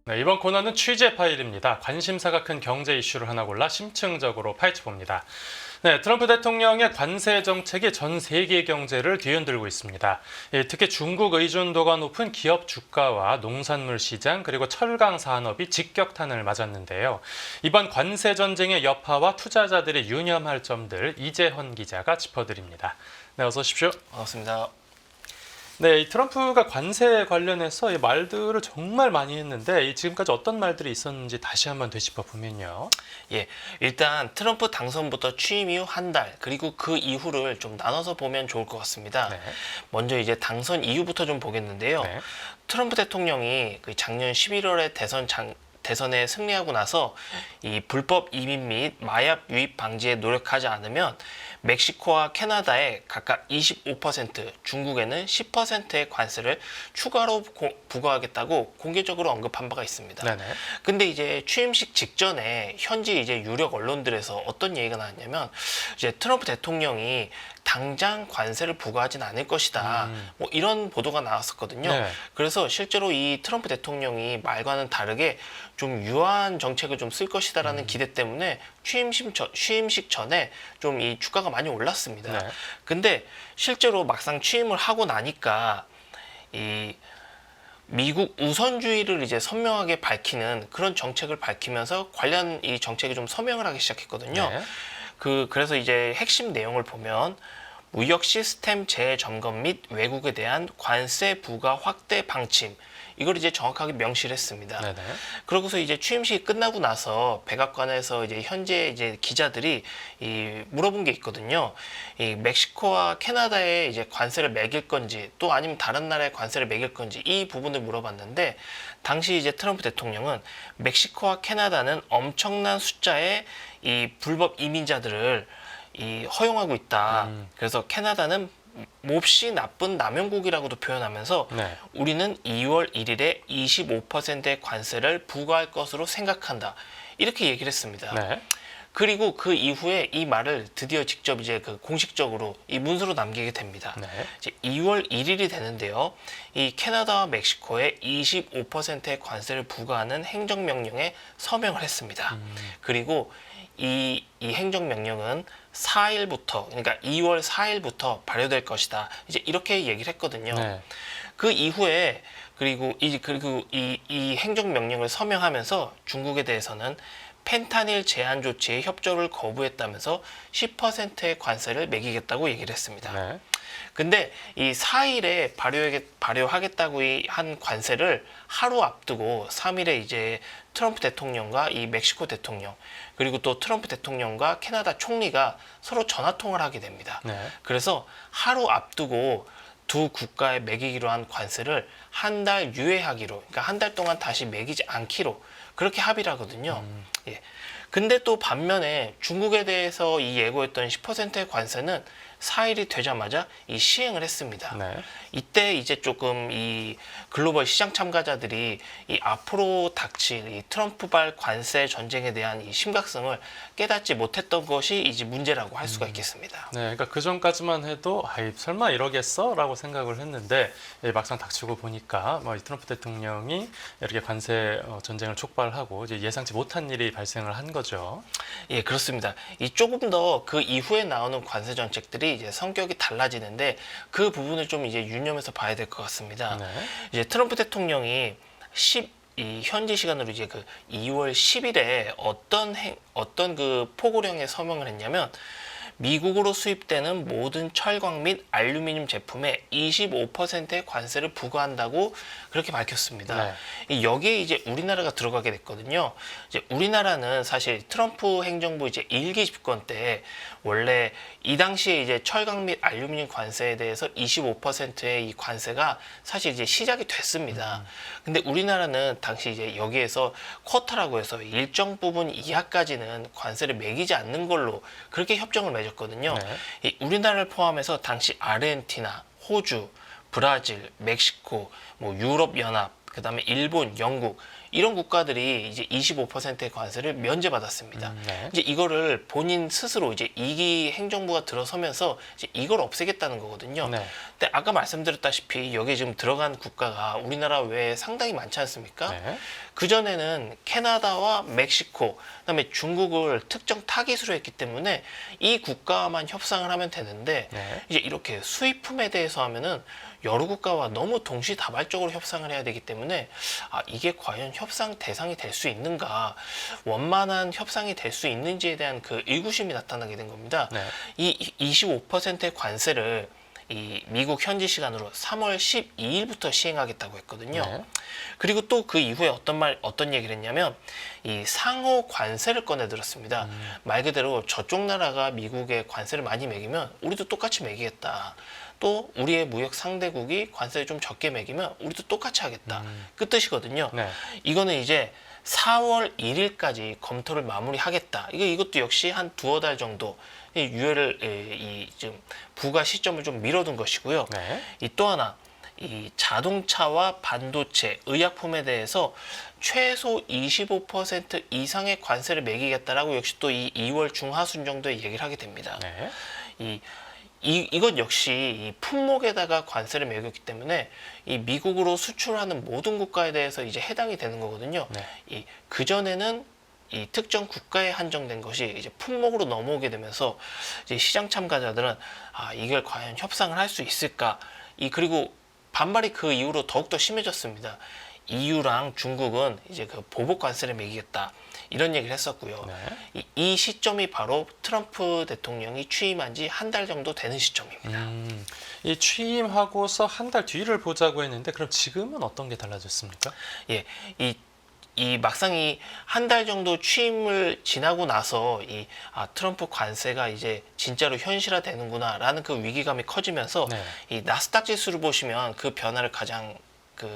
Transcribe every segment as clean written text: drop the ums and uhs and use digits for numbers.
네, 이번 코너는 취재 파일입니다. 관심사가 큰 경제 이슈를 하나 골라 심층적으로 파헤쳐봅니다. 네, 트럼프 대통령의 관세 정책이 전 세계 경제를 뒤흔들고 있습니다. 특히 중국 의존도가 높은 기업 주가와 농산물 시장 그리고 철강 산업이 직격탄을 맞았는데요. 이번 관세 전쟁의 여파와 투자자들이 유념할 점들 이재헌 기자가 짚어드립니다. 네, 어서 오십시오. 반갑습니다. 네, 이 트럼프가 관세 관련해서 이 말들을 정말 많이 했는데 지금까지 어떤 말들이 있었는지 다시 한번 되짚어 보면요. 일단 트럼프 당선부터 취임 이후 한 달, 그리고 그 이후를 좀 나눠서 보면 좋을 것 같습니다. 네. 먼저 이제 당선 이후부터 좀 보겠는데요. 네. 트럼프 대통령이 그 작년 11월에 대선에 승리하고 나서 이 불법 이민 및 마약 유입 방지에 노력하지 않으면 멕시코와 캐나다에 각각 25%, 중국에는 10%의 관세를 추가로 부과하겠다고 공개적으로 언급한 바가 있습니다. 네네. 근데 이제 취임식 직전에 현지 이제 유력 언론들에서 어떤 얘기가 나왔냐면 이제 트럼프 대통령이 당장 관세를 부과하진 않을 것이다. 뭐 이런 보도가 나왔었거든요. 네. 그래서 실제로 이 트럼프 대통령이 말과는 다르게 좀 유한 정책을 좀 쓸 것이다라는 기대 때문에 취임식 전에 좀 이 주가가 많이 올랐습니다. 네. 근데 실제로 막상 취임을 하고 나니까 이 미국 우선주의를 이제 선명하게 밝히는 그런 정책을 밝히면서 관련 이 정책이 좀 서명을 하기 시작했거든요. 네. 그래서 이제 핵심 내용을 보면 무역 시스템 재점검 및 외국에 대한 관세 부과 확대 방침, 이걸 이제 정확하게 명시를 했습니다. 네네. 그러고서 이제 취임식이 끝나고 나서 백악관에서 이제 현재 이제 기자들이 물어본 게 있거든요. 이 멕시코와 캐나다에 이제 관세를 매길 건지 또 아니면 다른 나라에 관세를 매길 건지 이 부분을 물어봤는데 당시 이제 트럼프 대통령은 멕시코와 캐나다는 엄청난 숫자의 이 불법 이민자들을 허용하고 있다. 그래서 캐나다는 몹시 나쁜 남용국이라고도 표현하면서 네. 우리는 2월 1일에 25%의 관세를 부과할 것으로 생각한다. 이렇게 얘기를 했습니다. 네. 그리고 그 이후에 이 말을 드디어 직접 이제 그 공식적으로 이 문서로 남기게 됩니다. 네. 이제 2월 1일이 되는데요. 이 캐나다와 멕시코에 25%의 관세를 부과하는 행정명령에 서명을 했습니다. 그리고 이 행정명령은 4일부터, 그러니까 2월 4일부터 발효될 것이다. 이제 이렇게 얘기를 했거든요. 네. 그 이후에 그리고 이 행정명령을 서명하면서 중국에 대해서는 펜타닐 제한 조치의 협조를 거부했다면서 10%의 관세를 매기겠다고 얘기를 했습니다. 네. 근데 이 4일에 발효하겠다고 한 관세를 하루 앞두고 3일에 이제 트럼프 대통령과 이 멕시코 대통령 그리고 또 트럼프 대통령과 캐나다 총리가 서로 전화 통화를 하게 됩니다. 네. 그래서 하루 앞두고 두 국가에 매기기로 한 관세를 한 달 유예하기로, 그러니까 한 달 동안 다시 매기지 않기로 그렇게 합의를 하거든요. 예. 근데 또 반면에 중국에 대해서 이 예고했던 10%의 관세는 4일이 되자마자 시행을 했습니다. 네. 이때 이제 조금 이 글로벌 시장 참가자들이 이 앞으로 닥칠 이 트럼프발 관세 전쟁에 대한 이 심각성을 깨닫지 못했던 것이 이제 문제라고 할 수가 있겠습니다. 네, 그러니까 그 전까지만 해도 설마 이러겠어라고 생각을 했는데 막상 닥치고 보니까 이 트럼프 대통령이 이렇게 관세 전쟁을 촉발하고 이제 예상치 못한 일이 발생을 한 거죠. 예, 그렇습니다. 이 조금 더 그 이후에 나오는 관세 정책들이 이제 성격이 달라지는데 그 부분을 좀 이제 유념해서 봐야 될 것 같습니다. 네. 이제 트럼프 대통령이 이 현지 시간으로 이제 그 2월 10일에 어떤 그 포고령에 서명을 했냐면 미국으로 수입되는 모든 철광 및 알루미늄 제품에 25%의 관세를 부과한다고 그렇게 밝혔습니다. 네. 여기에 이제 우리나라가 들어가게 됐거든요. 이제 우리나라는 사실 트럼프 행정부 이제 1기 집권 때 원래 이 당시에 이제 철강 및 알루미늄 관세에 대해서 25%의 이 관세가 사실 이제 시작이 됐습니다. 근데 우리나라는 당시 이제 여기에서 쿼터라고 해서 일정 부분 이하까지는 관세를 매기지 않는 걸로 그렇게 협정을 맺었거든요. 네. 이 우리나라를 포함해서 당시 아르헨티나, 호주, 브라질, 멕시코, 뭐 유럽 연합, 그다음에 일본, 영국 이런 국가들이 이제 25%의 관세를 면제받았습니다. 네. 이제 이거를 본인 스스로 이제 2기 행정부가 들어서면서 이제 이걸 없애겠다는 거거든요. 네. 근데 아까 말씀드렸다시피 여기에 지금 들어간 국가가 우리나라 외에 상당히 많지 않습니까? 네. 그전에는 캐나다와 멕시코, 그다음에 중국을 특정 타깃으로 했기 때문에 이 국가와만 협상을 하면 되는데 네. 이제 이렇게 수입품에 대해서 하면은 여러 국가와 너무 동시다발적으로 협상을 해야 되기 때문에 이게 과연 협상 대상이 될 수 있는가, 원만한 협상이 될 수 있는지에 대한 그 의구심이 나타나게 된 겁니다. 네. 이 25%의 관세를 이 미국 현지 시간으로 3월 12일부터 시행하겠다고 했거든요. 네. 그리고 또 그 이후에 어떤 얘기를 했냐면 이 상호 관세를 꺼내 들었습니다. 말 그대로 저쪽 나라가 미국에 관세를 많이 매기면 우리도 똑같이 매기겠다. 또 우리의 무역 상대국이 관세를 좀 적게 매기면 우리도 똑같이 하겠다. 그 뜻이거든요. 네. 이거는 이제 4월 1일까지 검토를 마무리하겠다. 이것도 역시 한 두어 달 정도 유예를 지금 부과 시점을 좀 미뤄둔 것이고요. 네. 이 또 하나 이 자동차와 반도체, 의약품에 대해서 최소 25% 이상의 관세를 매기겠다라고 역시 또 이 2월 중하순 정도에 얘기를 하게 됩니다. 네. 이건 역시 이 품목에다가 관세를 매겼기 때문에 이 미국으로 수출하는 모든 국가에 대해서 이제 해당이 되는 거거든요. 네. 그전에는 이 특정 국가에 한정된 것이 이제 품목으로 넘어오게 되면서 이제 시장 참가자들은 이걸 과연 협상을 할 수 있을까? 그리고 반발이 그 이후로 더욱더 심해졌습니다. EU랑 중국은 이제 그 보복 관세를 매기겠다. 이런 얘기를 했었고요. 네. 이 시점이 바로 트럼프 대통령이 취임한 지 한 달 정도 되는 시점입니다. 이 취임하고서 한 달 뒤를 보자고 했는데 그럼 지금은 어떤 게 달라졌습니까? 예, 이 막상 이 한 달 정도 취임을 지나고 나서 트럼프 관세가 이제 진짜로 현실화되는구나라는 그 위기감이 커지면서 네. 이 나스닥 지수를 보시면 그 변화를 가장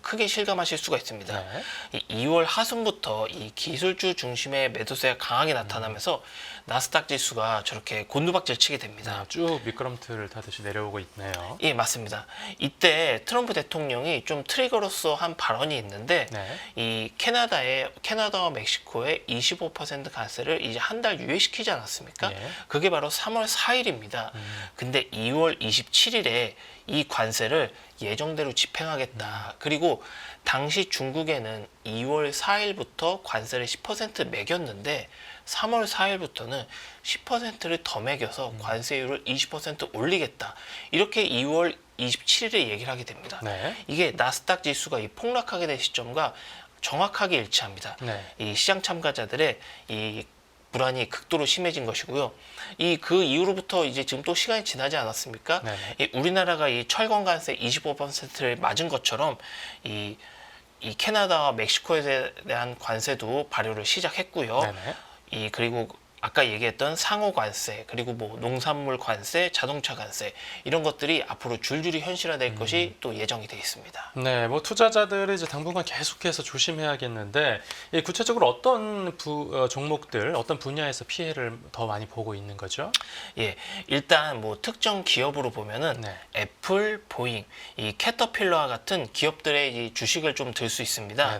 크게 실감하실 수가 있습니다. 네. 이 2월 하순부터 이 기술주 중심의 매도세가 강하게 나타나면서 나스닥 지수가 저렇게 곤두박질 치게 됩니다. 쭉 미끄럼틀을 타듯이 내려오고 있네요. 예, 맞습니다. 이때 트럼프 대통령이 좀 트리거로서 한 발언이 있는데 네. 이 캐나다와 멕시코의 25% 관세를 이제 한 달 유예시키지 않았습니까? 예. 그게 바로 3월 4일입니다. 근데 2월 27일에 이 관세를 예정대로 집행하겠다. 그리고 당시 중국에는 2월 4일부터 관세를 10% 매겼는데 3월 4일부터는 10%를 더 매겨서 관세율을 20% 올리겠다. 이렇게 2월 27일에 얘기를 하게 됩니다. 네. 이게 나스닥 지수가 폭락하게 된 시점과 정확하게 일치합니다. 네. 이 시장 참가자들의 이 불안이 극도로 심해진 것이고요. 그 이후로부터 이제 지금 또 시간이 지나지 않았습니까? 네네. 우리나라가 이 철강 관세 25%를 맞은 것처럼 이 캐나다와 멕시코에 대한 관세도 발효를 시작했고요. 네네. 그리고 아까 얘기했던 상호 관세, 그리고 뭐 농산물 관세, 자동차 관세 이런 것들이 앞으로 줄줄이 현실화될 것이 또 예정이 되어 있습니다. 네, 뭐 투자자들이 이제 당분간 계속해서 조심해야겠는데 구체적으로 어떤 종목들, 어떤 분야에서 피해를 더 많이 보고 있는 거죠? 예, 일단 뭐 특정 기업으로 보면은 네. 애플, 보잉, 이 캐터필러와 같은 기업들의 이 주식을 좀 들 수 있습니다.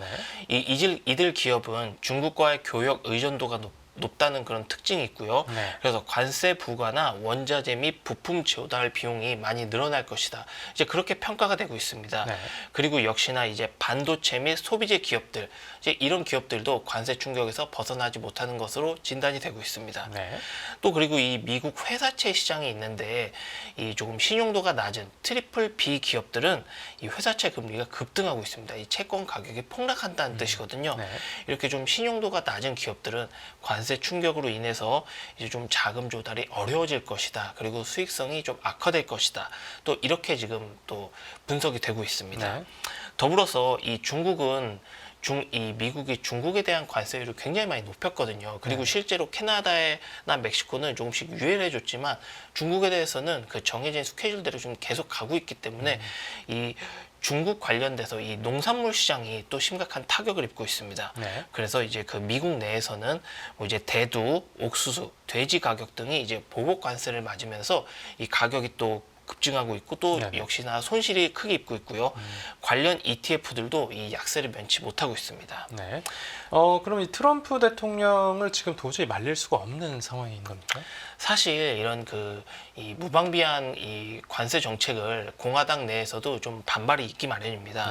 네네. 이들 기업은 중국과의 교역 의존도가 높다는 그런 특징이 있고요. 네. 그래서 관세 부과나 원자재 및 부품 조달 비용이 많이 늘어날 것이다. 이제 그렇게 평가가 되고 있습니다. 네. 그리고 역시나 이제 반도체 및 소비재 기업들, 이제 이런 기업들도 관세 충격에서 벗어나지 못하는 것으로 진단이 되고 있습니다. 네. 또 그리고 이 미국 회사채 시장이 있는데 이 조금 신용도가 낮은 트리플 B 기업들은 이 회사채 금리가 급등하고 있습니다. 이 채권 가격이 폭락한다는 뜻이거든요. 네. 이렇게 좀 신용도가 낮은 기업들은 관세 충격으로 인해서 이제 좀 자금 조달이 어려워질 것이다. 그리고 수익성이 좀 악화될 것이다. 또 이렇게 지금 또 분석이 되고 있습니다. 네. 더불어서 이 미국이 중국에 대한 관세율을 굉장히 많이 높였거든요. 그리고 실제로 캐나다나 멕시코는 조금씩 유예를 해줬지만 중국에 대해서는 그 정해진 스케줄대로 좀 계속 가고 있기 때문에 이 중국 관련돼서 이 농산물 시장이 또 심각한 타격을 입고 있습니다. 네. 그래서 이제 그 미국 내에서는 뭐 이제 대두, 옥수수, 돼지 가격 등이 이제 보복 관세를 맞으면서 이 가격이 또 급증하고 있고 또 네네. 역시나 손실이 크게 입고 있고요. 관련 ETF들도 이 약세를 면치 못하고 있습니다. 네. 그럼 이 트럼프 대통령을 지금 도저히 말릴 수가 없는 상황인 겁니까? 사실 이런 이 무방비한 이 관세 정책을 공화당 내에서도 좀 반발이 있기 마련입니다.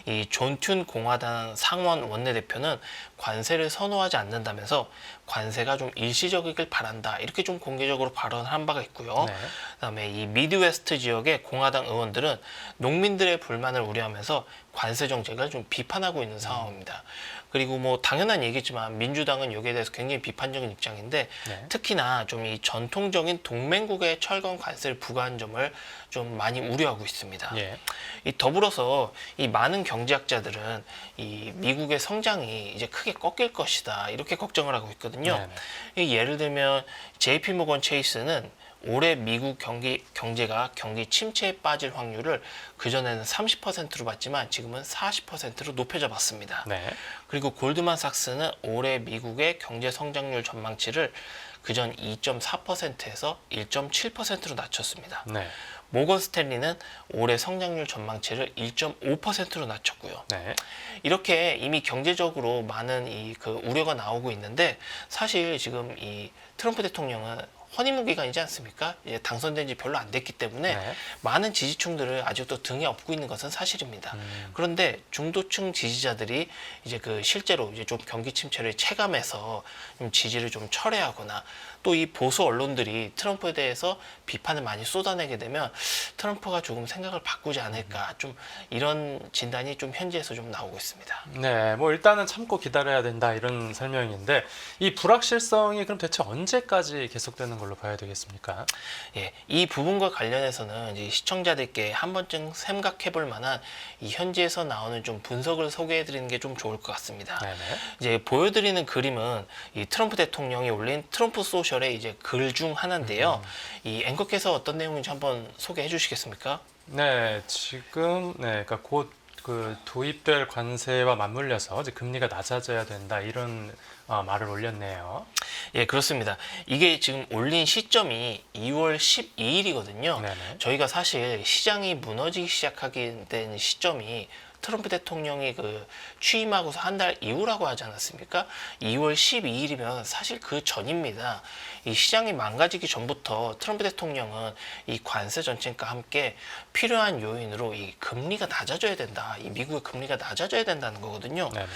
네. 이 존 튠 공화당 상원 원내대표는 관세를 선호하지 않는다면서 관세가 좀 일시적이길 바란다 이렇게 좀 공개적으로 발언한 바가 있고요. 네. 그다음에 이 미드웨스트 지역의 공화당 의원들은 농민들의 불만을 우려하면서 관세 정책을 좀 비판하고 있는 상황입니다. 그리고 뭐 당연한 얘기지만 민주당은 여기에 대해서 굉장히 비판적인 입장인데 네. 특히나 좀 이 전통적인 동맹국의 철강 관세를 부과한 점을 좀 많이 우려하고 있습니다. 예. 이 더불어서 이 많은 경제학자들은 이 미국의 성장이 이제 크게 꺾일 것이다 이렇게 걱정을 하고 있거든요. 네네. 이 예를 들면 JP 모건 체이스는 올해 미국 경제가 경기 침체에 빠질 확률을 그전에는 30%로 봤지만 지금은 40%로 높여져 봤습니다. 네. 그리고 골드만삭스는 올해 미국의 경제 성장률 전망치를 그전 2.4%에서 1.7%로 낮췄습니다. 네. 모건 스탠리는 올해 성장률 전망치를 1.5%로 낮췄고요. 네. 이렇게 이미 경제적으로 많은 우려가 나오고 있는데 사실 지금 이 트럼프 대통령은 허니문 기간이지 않습니까? 이제 당선된 지 별로 안 됐기 때문에 네. 많은 지지층들을 아직도 등에 업고 있는 것은 사실입니다. 그런데 중도층 지지자들이 이제 실제로 이제 좀 경기 침체를 체감해서 좀 지지를 좀 철회하거나 또 이 보수 언론들이 트럼프에 대해서 비판을 많이 쏟아내게 되면 트럼프가 조금 생각을 바꾸지 않을까 좀 이런 진단이 좀 현지에서 좀 나오고 있습니다. 네, 뭐 일단은 참고 기다려야 된다 이런 설명인데 이 불확실성이 그럼 대체 언제까지 계속되는 걸로 봐야 되겠습니까? 예, 이 부분과 관련해서는 이제 시청자들께 한 번쯤 생각해 볼 만한 이 현지에서 나오는 좀 분석을 소개해 드리는 게 좀 좋을 것 같습니다. 네네. 이제 보여드리는 그림은 이 트럼프 대통령이 올린 트럼프 소셜의 이제 글 중 하나인데요. 이 앵커께서 어떤 내용인지 한번 소개해 주시겠습니까? 네, 지금 그러니까 곧 그 도입될 관세와 맞물려서 이제 금리가 낮아져야 된다 이런 말을 올렸네요. 예, 그렇습니다. 이게 지금 올린 시점이 2월 12일이거든요. 네네. 저희가 사실 시장이 무너지기 시작하게 된 시점이 트럼프 대통령이 취임하고서 한 달 이후라고 하지 않았습니까? 2월 12일이면 사실 그 전입니다. 이 시장이 망가지기 전부터 트럼프 대통령은 이 관세 정책과 함께 필요한 요인으로 이 금리가 낮아져야 된다. 이 미국의 금리가 낮아져야 된다는 거거든요. 네네.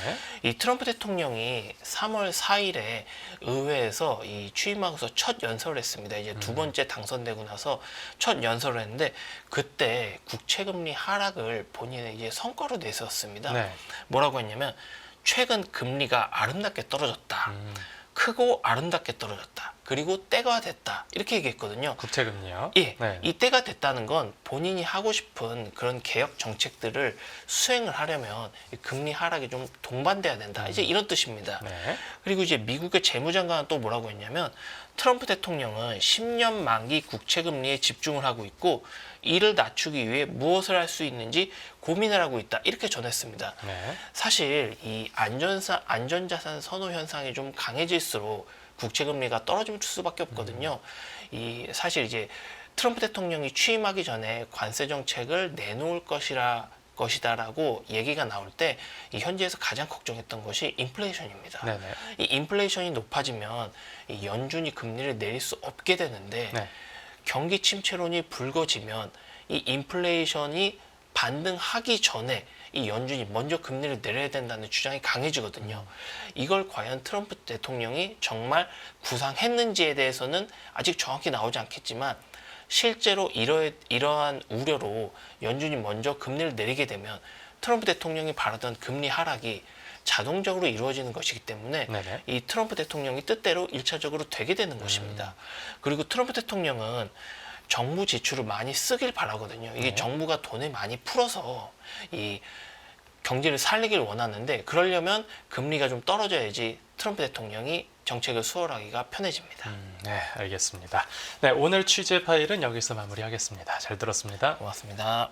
이 트럼프 대통령이 3월 4일에 의회에서 이 취임하고서 첫 연설을 했습니다. 이제 두 번째 당선되고 나서 첫 연설을 했는데 그때 국채금리 하락을 본인의 이제 성과로 내세웠습니다. 네. 뭐라고 했냐면 최근 금리가 아름답게 떨어졌다. 크고 아름답게 떨어졌다. 그리고 때가 됐다. 이렇게 얘기했거든요. 국채금리요? 예, 네. 이 때가 됐다는 건 본인이 하고 싶은 그런 개혁 정책들을 수행을 하려면 이 금리 하락이 좀 동반돼야 된다. 이제 이런 뜻입니다. 네. 그리고 이제 미국의 재무장관은 또 뭐라고 했냐면 트럼프 대통령은 10년 만기 국채금리에 집중을 하고 있고 이를 낮추기 위해 무엇을 할 수 있는지 고민을 하고 있다. 이렇게 전했습니다. 네. 사실 이 안전자산 선호 현상이 좀 강해질수록 국채금리가 떨어질 수밖에 없거든요. 이 사실 이제 트럼프 대통령이 취임하기 전에 관세 정책을 내놓을 것이다라고 얘기가 나올 때 이 현지에서 가장 걱정했던 것이 인플레이션입니다. 네네. 이 인플레이션이 높아지면 이 연준이 금리를 내릴 수 없게 되는데 네. 경기 침체론이 불거지면 이 인플레이션이 반등하기 전에 이 연준이 먼저 금리를 내려야 된다는 주장이 강해지거든요. 이걸 과연 트럼프 대통령이 정말 구상했는지에 대해서는 아직 정확히 나오지 않겠지만 실제로 이러한 우려로 연준이 먼저 금리를 내리게 되면 트럼프 대통령이 바라던 금리 하락이 자동적으로 이루어지는 것이기 때문에 네네. 이 트럼프 대통령이 뜻대로 1차적으로 되게 되는 것입니다. 그리고 트럼프 대통령은 정부 지출을 많이 쓰길 바라거든요. 이게 네. 정부가 돈을 많이 풀어서 이 경제를 살리길 원하는데 그러려면 금리가 좀 떨어져야지 트럼프 대통령이 정책을 수월하기가 편해집니다. 네, 알겠습니다. 네, 오늘 취재 파일은 여기서 마무리하겠습니다. 잘 들었습니다. 고맙습니다.